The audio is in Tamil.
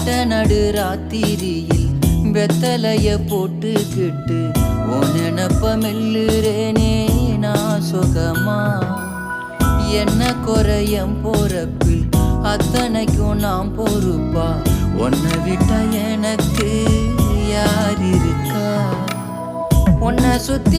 நட்ட நடு ராத்திரியில் வெத்தலைய போட்டுக்கிட்டு உன் நினப்ப மெல்லுறேனே நான் சுகமா. என்ன குறையம் போறப்பில் அத்தனைக்கும் நாம் பொறுப்பா. உன்னை விட்டா எனக்கு யார் இருக்கா? உன்னை சுத்தி